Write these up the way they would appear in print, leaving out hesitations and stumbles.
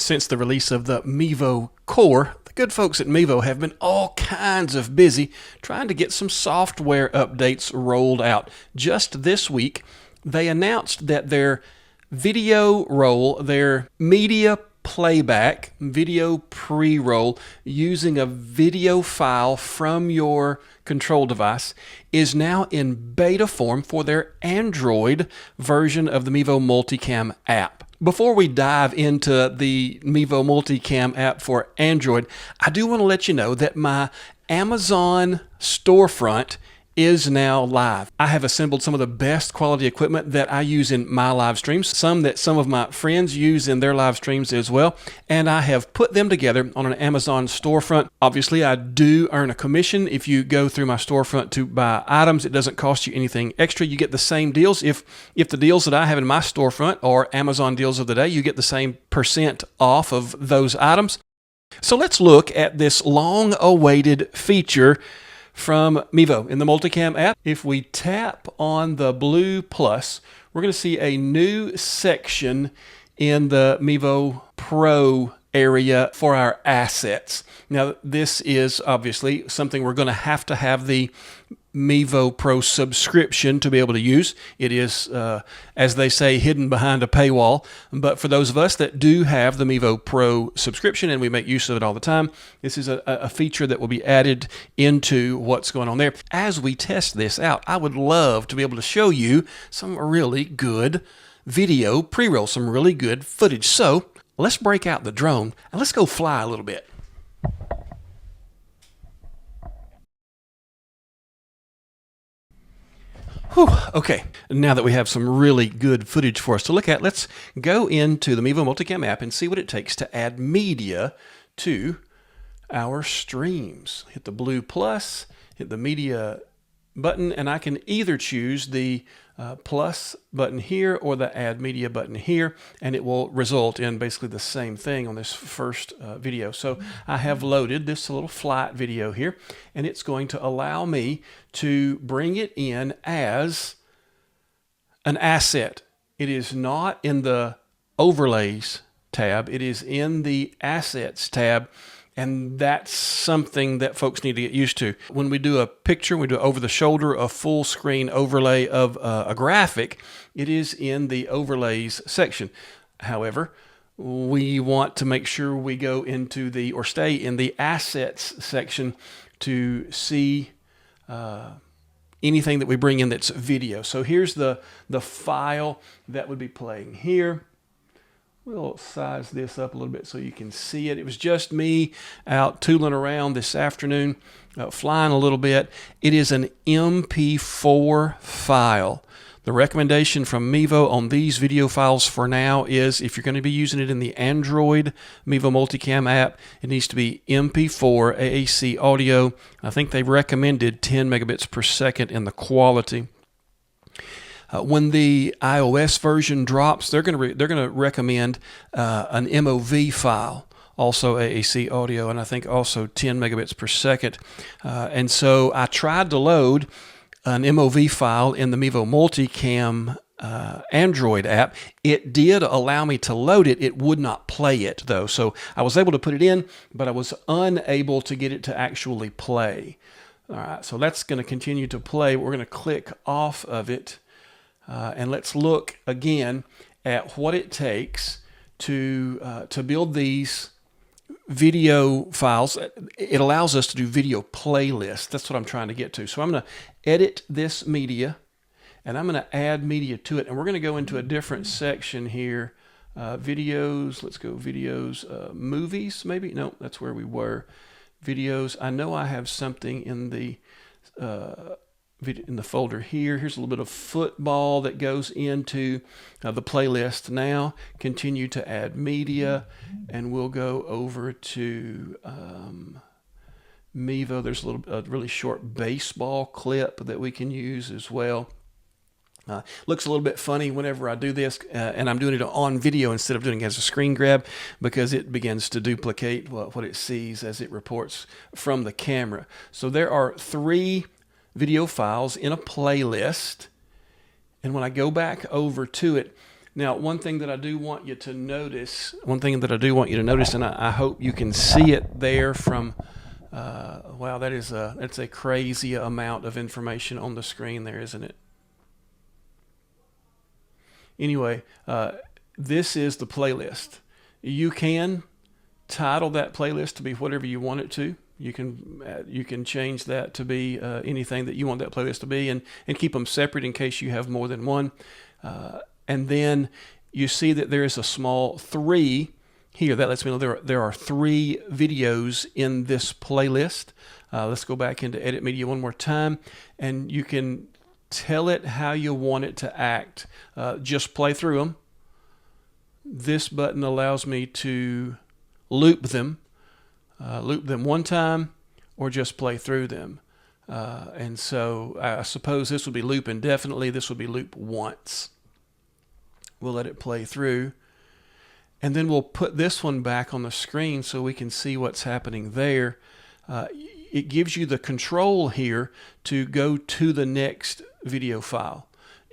Since the release of the Mevo Core, the good folks at Mevo have been all kinds of busy trying to get some software updates rolled out. Just this week, they announced that their video roll, their Media Playback, video pre-roll, using a video file from your control device, is now in beta form for their Android version of the Mevo Multicam app. Before we dive into the Mevo Multicam app for Android, I do want to let you know that my Amazon storefront is now live. I have assembled some of the best quality equipment that I use in my live streams, some that some of my friends use in their live streams as well, and I have put them together on an Amazon storefront. Obviously, I do earn a commission if you go through my storefront to buy items. It doesn't cost you anything extra. You get the same deals. If the deals that I have in my storefront are Amazon deals of the day, you get the same % off of those items. So let's look at this long-awaited feature from Mevo in the Multicam app. If we tap on the blue plus, we're going to see a new section in the Mevo Pro area for our assets. Now, this is obviously something we're going to have the Mevo Pro subscription to be able to use. It is, as they say, hidden behind a paywall. But for those of us that do have the Mevo Pro subscription and we make use of it all the time, this is a feature that will be added into what's going on there. As we test this out, I would love to be able to show you some really good video pre-roll, some really good footage. So let's break out the drone and let's go fly a little bit. Whew, okay, now that we have some really good footage for us to look at, let's go into the Mevo Multicam app and see what it takes to add media to our streams. Hit the blue plus, hit the media button, and I can either choose the plus button here or the add media button here, and it will result in basically the same thing on this first video. So I have loaded this little flight video here, and it's going to allow me to bring it in as an asset. It is not in the overlays tab, it is in the assets tab. And that's something that folks need to get used to. When we do a picture, we do over the shoulder, a full screen overlay of a graphic, it is in the overlays section. However, we want to make sure we go into or stay in the assets section to see anything that we bring in that's video. So here's the file that would be playing here. We'll size this up a little bit so you can see it. It was just me out tooling around this afternoon, flying a little bit. It is an MP4 file. The recommendation from Mevo on these video files for now is if you're going to be using it in the Android Mevo Multicam app, it needs to be MP4 AAC audio. I think they've recommended 10 megabits per second in the quality. When the iOS version drops, they're going to recommend an MOV file, also AAC audio, and I think also 10 megabits per second. And so I tried to load an MOV file in the Mevo Multicam Android app. It did allow me to load it. It would not play it though. So I was able to put it in, but I was unable to get it to actually play. All right, so that's going to continue to play. We're going to click off of it. And let's look again at what it takes to build these video files. It allows us to do video playlists. That's what I'm trying to get to. So I'm going to edit this media, and I'm going to add media to it. And we're going to go into a different section here. Videos, let's go videos, movies maybe? No, that's where we were. Videos. I know I have something in the folder here. Here's a little bit of football that goes into the playlist now. Continue to add media, and we'll go over to Mevo. There's a really short baseball clip that we can use as well. Looks a little bit funny whenever I do this, and I'm doing it on video instead of doing it as a screen grab, because it begins to duplicate what it sees as it reports from the camera. So there are 3 video files in a playlist, and when I go back over to it, Now, one thing that I do want you to notice, and I hope you can see it there from, wow, that's a crazy amount of information on the screen there, isn't it? Anyway, this is the playlist. You can title that playlist to be whatever you want it to. You can change that to be anything that you want that playlist to be, and keep them separate in case you have more than one. And then you see that there is a small 3 here. That lets me know there are 3 videos in this playlist. Let's go back into Edit Media one more time, and you can tell it how you want it to act. Just play through them. This button allows me to loop them one time, or just play through them. And so I suppose this would be loop indefinitely. This would be loop once. We'll let it play through. And then we'll put this one back on the screen so we can see what's happening there. It gives you the control here to go to the next video file.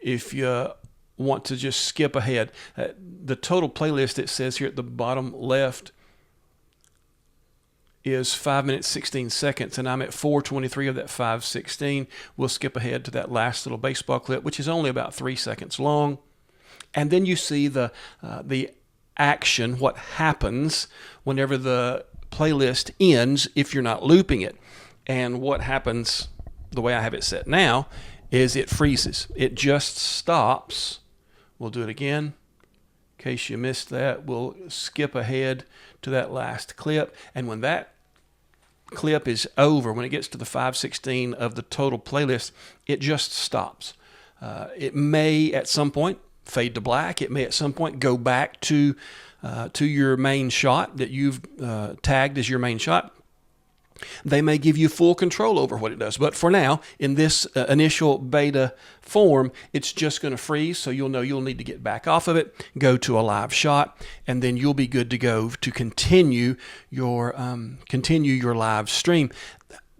If you want to just skip ahead, the total playlist, it says here at the bottom left, is 5 minutes 16 seconds, and I'm at 4:23 of that 5:16. We'll skip ahead to that last little baseball clip, which is only about 3 seconds long. And then you see the action, what happens whenever the playlist ends if you're not looping it. And what happens, the way I have it set now, is it freezes. It just stops. We'll do it again. In case you missed that, we'll skip ahead to that last clip. And when that clip is over, when it gets to the 5:16 of the total playlist, it just stops. It may at some point fade to black. It may at some point go back to your main shot that you've tagged as your main shot. They may give you full control over what it does. But for now, in this initial beta form, it's just going to freeze, so you'll know you'll need to get back off of it, go to a live shot, and then you'll be good to go to continue your live stream.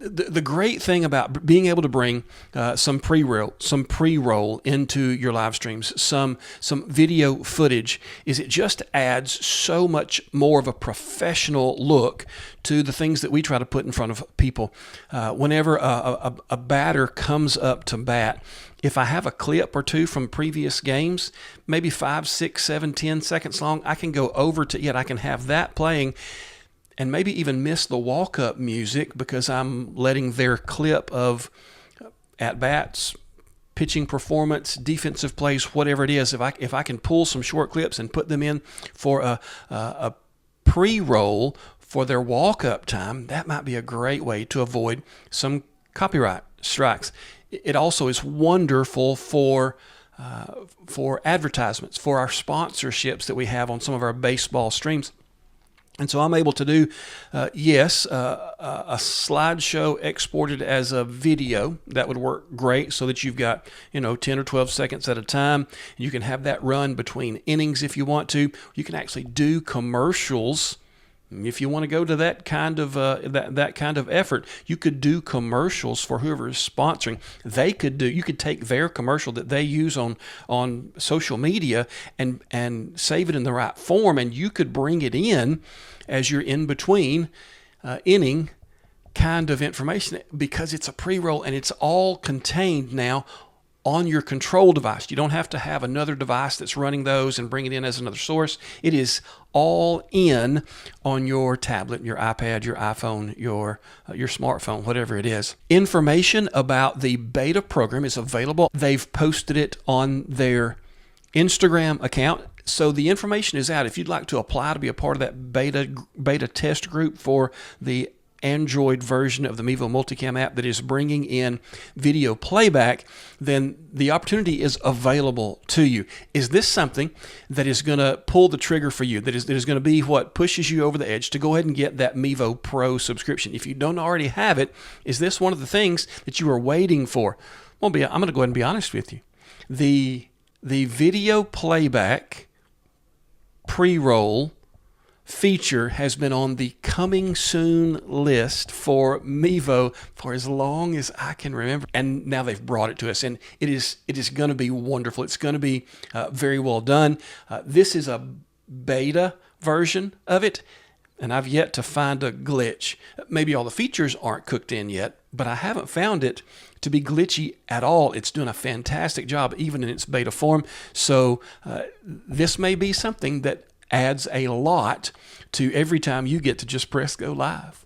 The great thing about being able to bring some pre-roll into your live streams, some video footage, is it just adds so much more of a professional look to the things that we try to put in front of people. Whenever a batter comes up to bat, if I have a clip or two from previous games, maybe 5, 6, 7, 10 seconds long, I can go over to it. I can have that playing, and maybe even miss the walk-up music because I'm letting their clip of at-bats, pitching performance, defensive plays, whatever it is. If I can pull some short clips and put them in for a pre-roll for their walk-up time, that might be a great way to avoid some copyright strikes. It also is wonderful for advertisements, for our sponsorships that we have on some of our baseball streams. And so I'm able to do, a slideshow exported as a video. That would work great, so that you've got 10 or 12 seconds at a time. You can have that run between innings if you want to. You can actually do commercials. If you want to go to that kind of that kind of effort, you could do commercials for whoever is sponsoring. You could take their commercial that they use on social media and save it in the right form, and you could bring it in as you're in between inning kind of information, because it's a pre-roll and it's all contained now on your control device. You don't have to have another device that's running those and bring it in as another source. It is all in on your tablet, your iPad, your iPhone, your smartphone, whatever it is. Information about the beta program is available. They've posted it on their Instagram account. So the information is out. If you'd like to apply to be a part of that beta test group for the Android version of the Mevo Multicam app that is bringing in video playback, then the opportunity is available to you. Is this something that is going to pull the trigger for you, that is going to be what pushes you over the edge to go ahead and get that Mevo Pro subscription? If you don't already have it, is this one of the things that you are waiting for? I'm going to go ahead and be honest with you. The video playback pre-roll feature has been on the coming soon list for Mevo for as long as I can remember, and now they've brought it to us, and it is going to be wonderful. It's going to be very well done. This is a beta version of it, and I've yet to find a glitch. Maybe all the features aren't cooked in yet, but I haven't found it to be glitchy at all. It's doing a fantastic job even in its beta form. So this may be something that adds a lot to every time you get to just press go live.